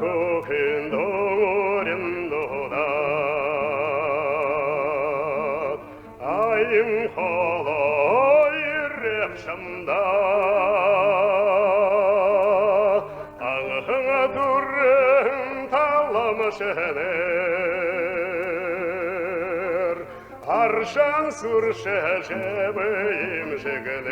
큰 동어림도다 아임 홀로 이랩삼다 앙흥아 두른 달라마세네 аршан сурше жебеим жегле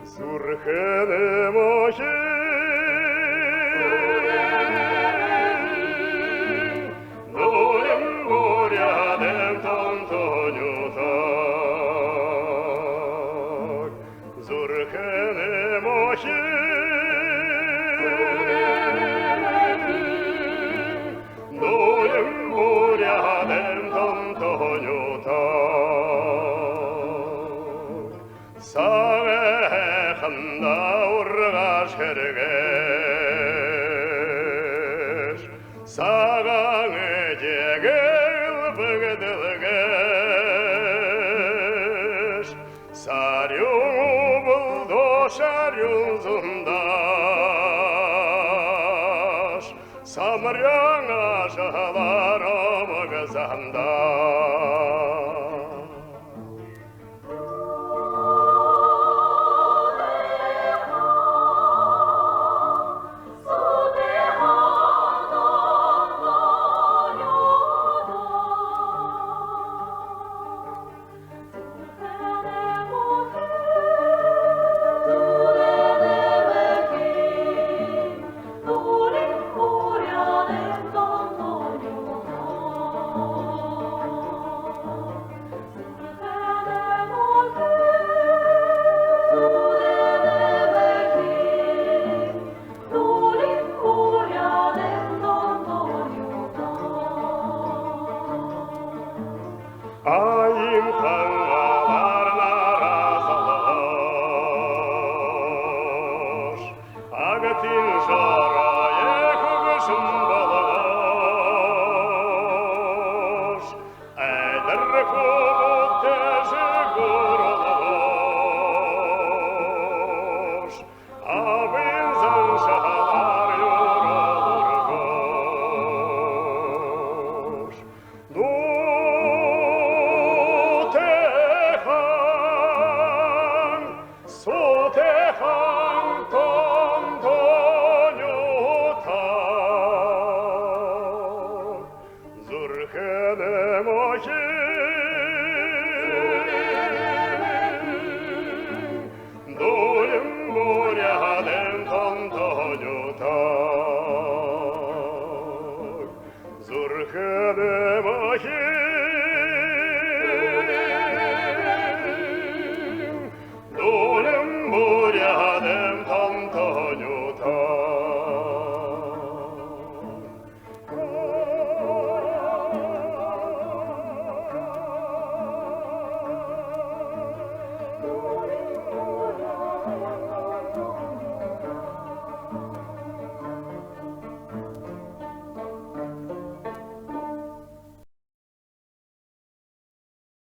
сурхене мохи Зурхене мохи, 노염 모랴된 덤도뉴타 사회한다 우르가셔르게 사강의 제길 버그들게 사룡우불도 샤륜순다시 사마량아샤라라 먹어산다 아임 강가발 나라살라시 아가틴 샤라에 그것은 발라시 애들 고부테시 고라라시 아빈 상샤라를 요라라시 소대항 덤도뉴타 зүрхэне мохи 노염 모랴된 덤도뉴타 зүрхэне мохи